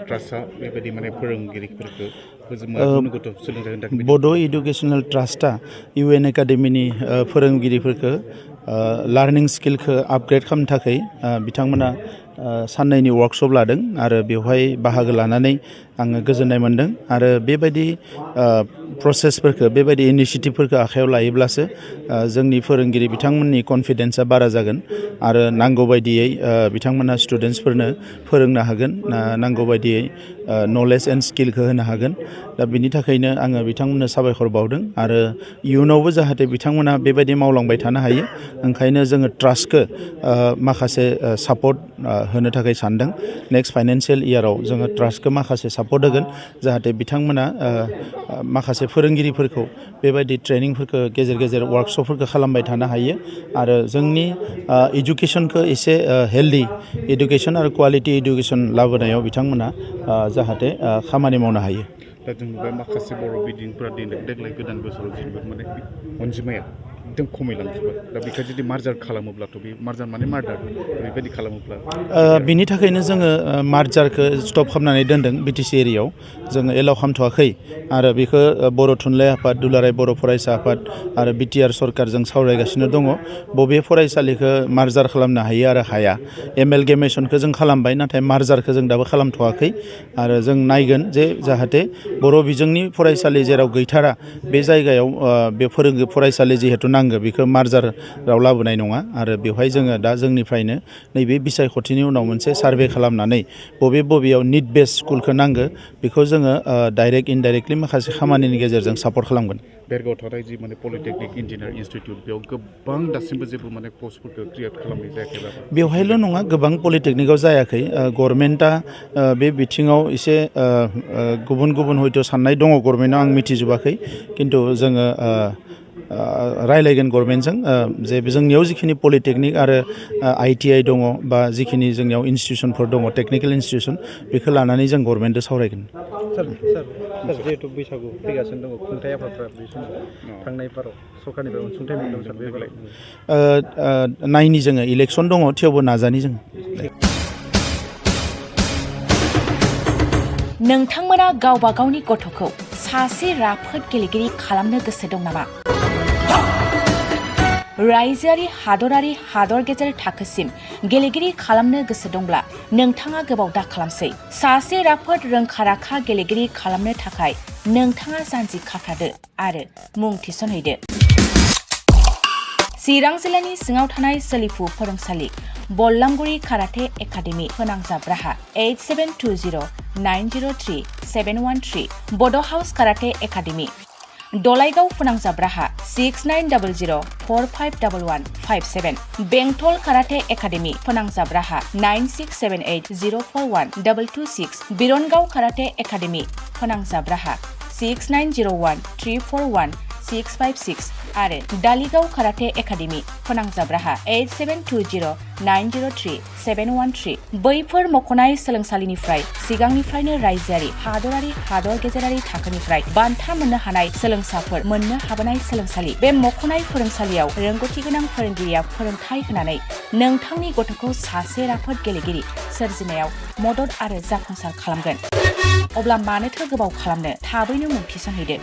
ट्रास्टआ बेबायदि माने फोरोंगिरिफोरखौ सोलोंथाइ होनो थाखाय बड' इडुकेसनेल ट्रास्टआ UN एकाडेमिनि फोरोंगिरिफोरखौ लार्निं स्किलखौ आपग्रेड खालामनो थाखाय बिथांमोना साननैनि वर्कशप लादों आरो बेवहाय बाहागो लानानै आङो गोजोननाय मोनदों आरो बेबायदि प्रसेसफोरखौ बेबायदि इनिशिएटिभफोरखौ आखायाव लायोब्लासो जोंनि फोरोंगिरि बिथांमोननि कनफिडेन्सआ बारा जागोन आरो नांगौ बायदियै बिथांमोना स्टुडेन्टसफोरनो फोरोंनो हागोन नांगौ बायदियै नलेज एन्ड स्किलखौ होनो हागोन दा बिनि थाखायनो आङो बिथांमोननो साबायखर बावदों आरो इयुनावबो जाहाथे बिथांमोना बेबायदि मावलांबाय थानो हायो ओंखायनो जोङो ट्रास्टखौ माखासे सापर्ट होनो थाखाय सानदों नेक्स्ट फाइनान्सियेल इयाराव जोङो ट्रास्टखौ माखासे सापर्ट होगोन जाहाथे बिथांमोना माखासे फोरोंगिरिफोरखौ बेबायदि ट्रेनिंफोरखौ गेजेर गेजेर वर्कशपफोरखौ खालामबाय थानो हायो आरो जोंनि इडुकेसनखौ एसे हेल्दी इडुकेसन आरो क्वालिटि इडुकेसन लाबोनायाव बिथांमोना जाहाथे खामानि मावनो हायो। दा जों नुबाय माखासे बर' बिल्डिंफोरा देग्लाय गोदान बोसोराव जेनेबा माने अनजिमाया एकदम खमायलांजोबबाय दा बेखौ जुदि मार्जार खालामोब्लाथ' बे मार्जार माने मार्डार बेबायदि खालामोब्ला बिनि थाखायनो जोङो मार्जारखौ स्टप खालामनानै दोनदों BTC एरियायाव जोङो एलाउ खालामथ'वाखै आरो बेखौ बर' थुनलाइ आफाद दुलाराय बर' फरायसा आफाद आरो BTR सरकारजों सावरायगासिनो दङ बबे फरायसालिखौ मार्जार खालामनो हायो आरो हाया एमेलगेमेसनखौ जों खालामबाय नाथाय मार्जारखौ जों दाबो खालामथ'वाखै आरो जों नायगोन जे जाहाथे बर' बिजोंनि फरायसालि जेराव गैथारा बे जायगायाव बे फरायसालि जिहेतु नांगौ बेखौ मार्जाराव लाबोनाय नङा आरो बेवहाय जोङो दा जोंनिफ्रायनो नैबे बिसायख'थिनि उनाव मोनसे सार्भे खालामनानै बबेयाव निड बेस स्कुलखौ नांगौ बेखौ जोङो डाइरेक्ट इनडाइरेक्टलि माखासे खामानिनि गेजेरजों सापर्ट खालामगोन। बेरगाव थानाय जि माने पलिटेकनिक इन्जिनियार इन्सटिटिउट बेयाव गोबां दासिमबो जेबो माने पस्टफोरखौ क्रिएट खालामनाय जायाखै बेवहायल' नङा गोबां पलिटेकनिकआव जायाखै गभर्नमेन्टआ बे बिथिङाव एसे गुबुन हयथ' साननाय दङ गभर्नमेन्टआव आं मिथिजोबाखै खिन्थु जोङो रायलायगोन गभर्नमेन्टजों जे जोंनियाव जिखिनि पलिटेकनिक आरो ITI दङ बा जिखिनि जोंनियाव इन्सटिटिउसनफोर दङ टेकनिकेल इन्सटिटिउसन बेखौ लानानै जों गभर्नमेन्टजों सावरायगोन। सार जिहेतु बैसागु फैगासिनो दङ खुंथाइ आफादफ्रा बे समाव थांनाय बाराव सरकारनिफ्राय अनसुंथाइ मोनदों सार बेबायदि नायनि जोङो इलेक्सन दङ थेवबो नाजानि जों। नोंथांमोना गावबा गावनि गथ'खौ सासे राफोद गेलेगिरि खालामनो गोसो दं नामा? रायजोआरि हादरारि हादर गेजेर थाखोसिम गेलेगिरि खालामनो गोसो दंब्ला नोंथाङा गोबाव दा खालामसै। सासे राफोद रोंखा-राखा गेलेगिरि खालामनो थाखाय नोंथाङा जानजि खाफ्रादो आरो मुं थिसनहैदो। चिरां जिल्लानि सिङाव थानाय सोलिफु फोरोंसालि बल्लामगुरि काराटे एकाडेमि फोनांजाब राहा 8720903713 बड' हाउस काराटे एकाडेमि दलाइगाव फोनांजाब राहा 6900451157 बेंटल काराटे एकाडेमि फोनांजाब राहा 9678041226 बिरनगाव काराटे एकाडेमि फोनांजाब राहा 6901341656 आरो दालिगाव काराटे एकाडेमि फोनांजाब राहा 8720903713 बैफोर मख'नाय सोलोंसालिनिफ्राय सिगांनिफ्रायनो रायजोआरि हादरारि हादर गेजेरारि थाखोनिफ्राय बान्था मोननो हानाय सोलोंसाफोर मोननो हाबोनाय सोलोंसालि बे मख'नाय फोरोंसालियाव रोंगौथि गोनां फोरोंगिरिया फोरोंथाय होनानै नोंथांनि गथ'खौ सासे राफोद गेलेगिरि सोरजिनायाव मदद आरो जाफुंसार खालामगोन। अब्ला मानोथो गोबाव खालामनो थाबैनो मुं थिसनहैदो।